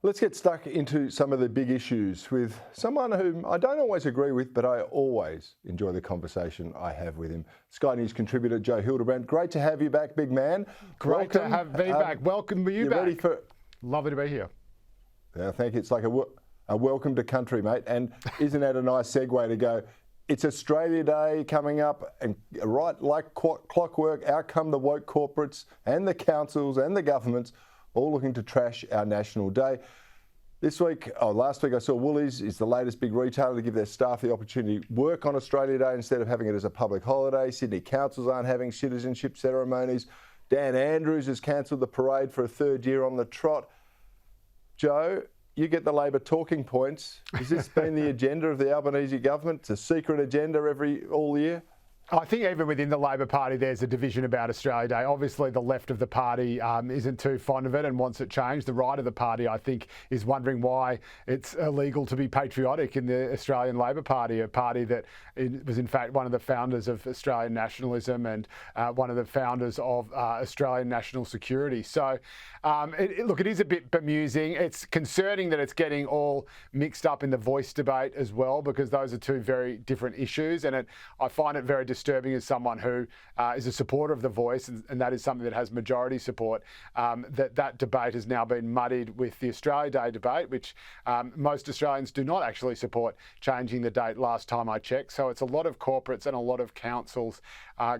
Let's get stuck into some of the big issues with someone whom I don't always agree with, but I always enjoy the conversation I have with him. Sky News contributor Joe Hildebrand. Great to have you back, big man. Great to have me back. Welcome to you back. Ready for? Lovely to be here. Yeah, thank you. It's like a welcome to country, mate. And isn't that a nice segue to go? It's Australia Day coming up, and right like clockwork, out come the woke corporates and the councils and the governments, all looking to trash our national day. Last week I saw Woolies is the latest big retailer to give their staff the opportunity to work on Australia Day instead of having it as a public holiday. Sydney councils aren't having citizenship ceremonies. Dan Andrews has cancelled the parade for a third year on the trot. Joe, you get the Labor talking points. Has this been the agenda of the Albanese government? It's a secret agenda all year? I think even within the Labor Party, there's a division about Australia Day. Obviously, the left of the party isn't too fond of it and wants it changed. The right of the party, I think, is wondering why it's illegal to be patriotic in the Australian Labor Party, a party that was, in fact, one of the founders of Australian nationalism and one of the founders of Australian national security. So, look, it is a bit bemusing. It's concerning that it's getting all mixed up in the voice debate as well, because those are two very different issues. And I find it very disturbing as someone who is a supporter of the voice, and that is something that has majority support, that debate has now been muddied with the Australia Day debate, which most Australians do not actually support changing the date last time I checked. So it's a lot of corporates and a lot of councils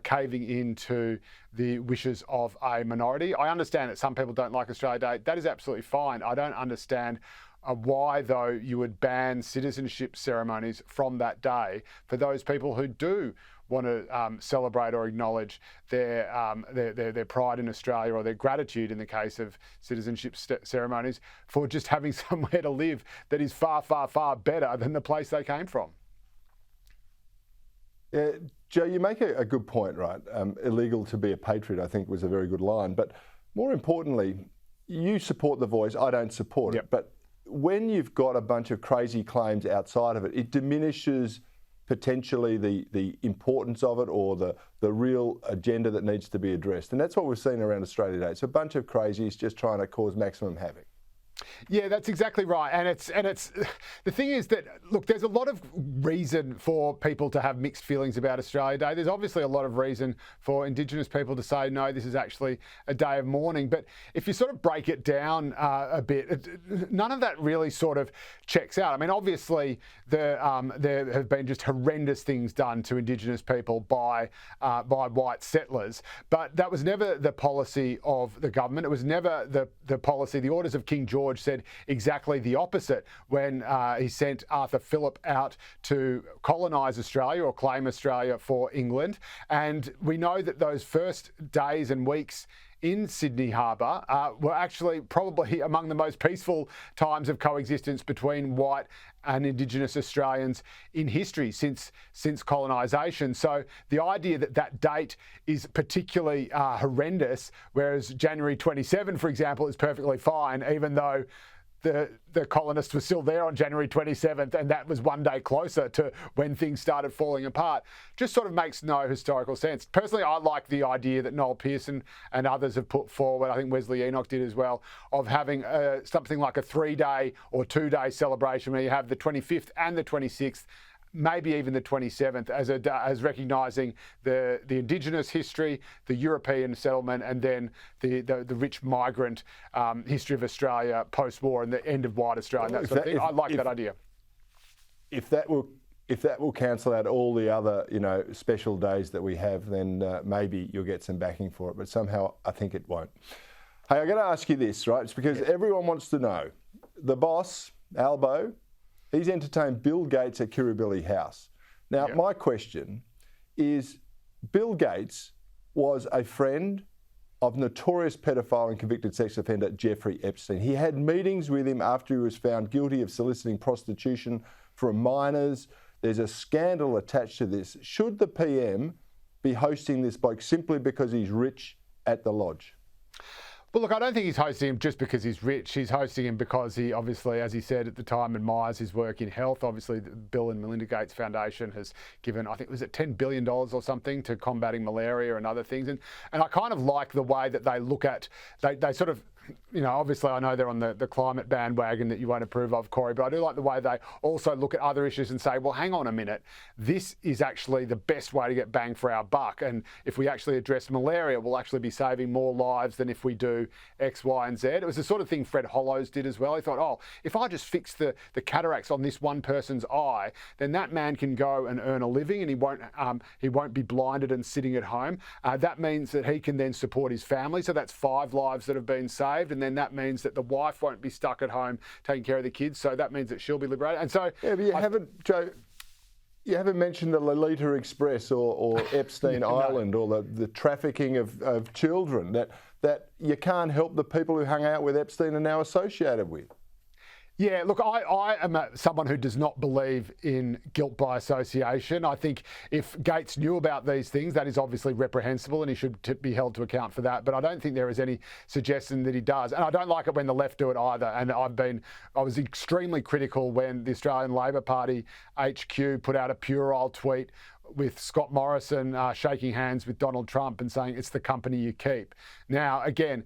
caving into the wishes of a minority. I understand that some people don't like Australia Day. That is absolutely fine. I don't understand why, though, you would ban citizenship ceremonies from that day for those people who do want to celebrate or acknowledge their pride in Australia, or their gratitude in the case of citizenship ceremonies, for just having somewhere to live that is far, far, far better than the place they came from. Yeah, Joe, you make a good point, right? Illegal to be a patriot, I think, was a very good line. But more importantly, you support the voice. I don't support it. But when you've got a bunch of crazy claims outside of it, it diminishes potentially the importance of it, or the real agenda that needs to be addressed. And that's what we've seen around Australia Day. It's a bunch of crazies just trying to cause maximum havoc. Yeah, that's exactly right. And it's the thing is that, look, there's a lot of reason for people to have mixed feelings about Australia Day. There's obviously a lot of reason for Indigenous people to say, no, this is actually a day of mourning. But if you sort of break it down a bit, none of that really sort of checks out. I mean, obviously, there have been just horrendous things done to Indigenous people by white settlers. But that was never the policy of the government. It was never the policy. The orders of King George said exactly the opposite when he sent Arthur Phillip out to colonise Australia, or claim Australia for England. And we know that those first days and weeks in Sydney Harbour were actually probably among the most peaceful times of coexistence between white and Indigenous Australians in history since colonisation. So the idea that date is particularly horrendous, whereas January 27, for example, is perfectly fine, even though the colonists were still there on January 27th, and that was one day closer to when things started falling apart, just sort of makes no historical sense. Personally, I like the idea that Noel Pearson and others have put forward, I think Wesley Enoch did as well, of having something like a 3-day or 2-day celebration where you have the 25th and the 26th, maybe even the 27th, as recognising the Indigenous history, the European settlement, and then the rich migrant history of Australia post-war and the end of white Australia and that sort of thing. I like that idea. If that will cancel out all the other, special days that we have, then maybe you'll get some backing for it. But somehow I think it won't. Hey, I'm going to ask you this, right? It's because everyone wants to know. The boss, Albo, he's entertained Bill Gates at Kirribilli House. Now, my question is, Bill Gates was a friend of notorious pedophile and convicted sex offender Jeffrey Epstein. He had meetings with him after he was found guilty of soliciting prostitution from minors. There's a scandal attached to this. Should the PM be hosting this bloke simply because he's rich at the lodge? Well, look, I don't think he's hosting him just because he's rich. He's hosting him because he obviously, as he said at the time, admires his work in health. Obviously, the Bill and Melinda Gates Foundation has given, I think, was it $10 billion or something to combating malaria and other things. And I kind of like the way that they look at, they sort of obviously I know they're on the climate bandwagon that you won't approve of, Cory, but I do like the way they also look at other issues and say, well, hang on a minute, this is actually the best way to get bang for our buck. And if we actually address malaria, we'll actually be saving more lives than if we do X, Y, and Z. It was the sort of thing Fred Hollows did as well. He thought, oh, if I just fix the cataracts on this one person's eye, then that man can go and earn a living and he won't be blinded and sitting at home. That means that he can then support his family. So that's 5 lives that have been saved. And then that means that the wife won't be stuck at home taking care of the kids. So that means that she'll be liberated. And so, yeah, but you haven't mentioned the Lolita Express or Epstein Island or the trafficking of children that you can't help the people who hung out with Epstein are now associated with. Yeah, look, I am someone who does not believe in guilt by association. I think if Gates knew about these things, that is obviously reprehensible and he should be held to account for that. But I don't think there is any suggestion that he does. And I don't like it when the left do it either. And I was extremely critical when the Australian Labor Party HQ put out a puerile tweet with Scott Morrison shaking hands with Donald Trump and saying it's the company you keep. Now, again,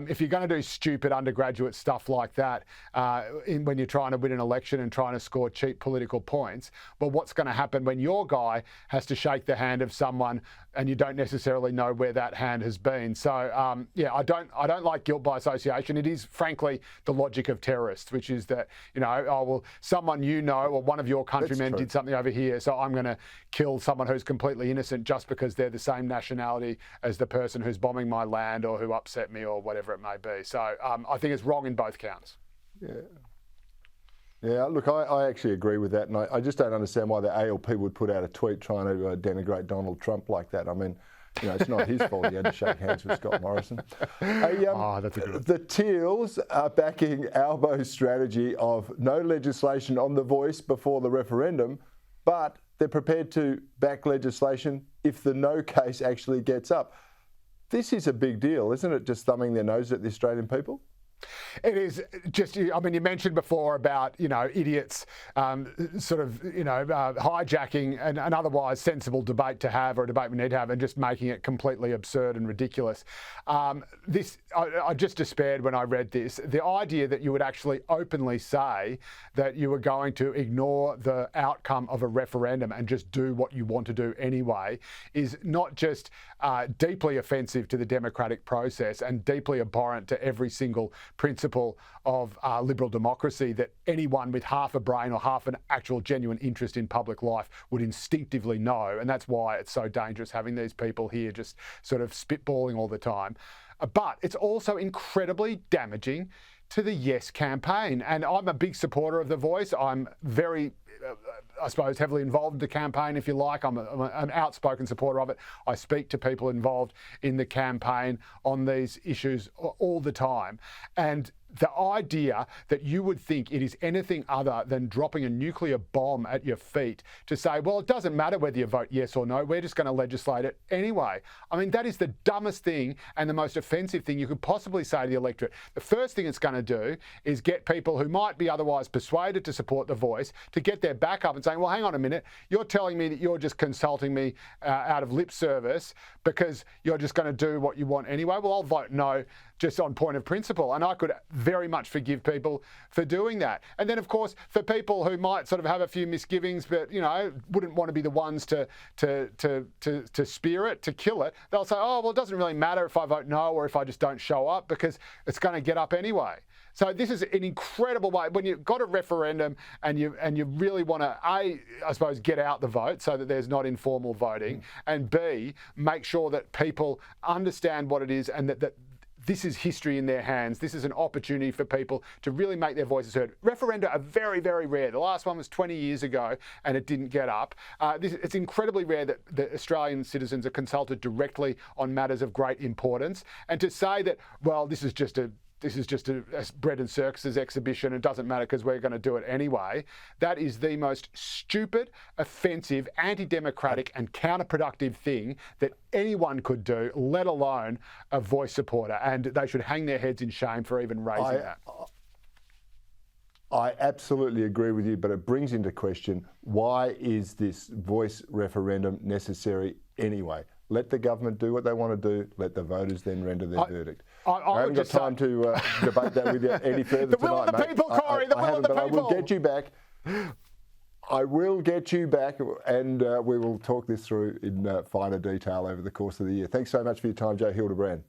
if you're going to do stupid undergraduate stuff like that when you're trying to win an election and trying to score cheap political points, well, what's going to happen when your guy has to shake the hand of someone and you don't necessarily know where that hand has been? So, yeah, I don't like guilt by association. It is, frankly, the logic of terrorists, which is that, oh, well, someone or one of your countrymen did something over here, so I'm going to kill someone who's completely innocent just because they're the same nationality as the person who's bombing my land or who upset me or whatever it may be. So I think it's wrong in both counts. Yeah, look, I actually agree with that, and I just don't understand why the ALP would put out a tweet trying to denigrate Donald Trump like that. I mean, it's not his fault he had to shake hands with Scott Morrison. That's a good one. The Teals are backing Albo's strategy of no legislation on the voice before the referendum, but they're prepared to back legislation if the no case actually gets up. This is a big deal, isn't it? Just thumbing their nose at the Australian people? It is just, you mentioned before about, idiots hijacking an otherwise sensible debate to have, or a debate we need to have, and just making it completely absurd and ridiculous. I just despaired when I read this. The idea that you would actually openly say that you were going to ignore the outcome of a referendum and just do what you want to do anyway is not just deeply offensive to the democratic process and deeply abhorrent to every single principle of liberal democracy that anyone with half a brain or half an actual genuine interest in public life would instinctively know. And that's why it's so dangerous having these people here just sort of spitballing all the time. But it's also incredibly damaging to the Yes campaign. And I'm a big supporter of The Voice. I'm very, heavily involved in the campaign, if you like. I'm an outspoken supporter of it. I speak to people involved in the campaign on these issues all the time. And the idea that you would think it is anything other than dropping a nuclear bomb at your feet to say, well, it doesn't matter whether you vote yes or no, we're just going to legislate it anyway. That is the dumbest thing and the most offensive thing you could possibly say to the electorate. The first thing it's going to do is get people who might be otherwise persuaded to support The Voice to get their back up and saying, well, hang on a minute, you're telling me that you're just consulting me out of lip service because you're just going to do what you want anyway. Well, I'll vote no just on point of principle. And I could very much forgive people for doing that. And then, of course, for people who might sort of have a few misgivings, but, wouldn't want to be the ones to spear it, to kill it, they'll say, oh, well, it doesn't really matter if I vote no or if I just don't show up because it's going to get up anyway. So this is an incredible way when you've got a referendum and you really want to, get out the vote so that there's not informal voting, and B, make sure that people understand what it is and that this is history in their hands. This is an opportunity for people to really make their voices heard. Referenda are very, very rare. The last one was 20 years ago and it didn't get up. It's incredibly rare that the Australian citizens are consulted directly on matters of great importance. And to say that, well, this is just a bread and circuses exhibition, it doesn't matter because we're going to do it anyway, that is the most stupid, offensive, anti-democratic and counterproductive thing that anyone could do, let alone a Voice supporter. And they should hang their heads in shame for even raising that. I absolutely agree with you, but it brings into question, why is this Voice referendum necessary anyway? Let the government do what they want to do. Let the voters then render their verdict. I haven't got time to debate that with you any further the tonight, will of the mate. people, Cory. The will of the people. I will get you back. I will get you back, and we will talk this through in finer detail over the course of the year. Thanks so much for your time, Joe Hildebrand.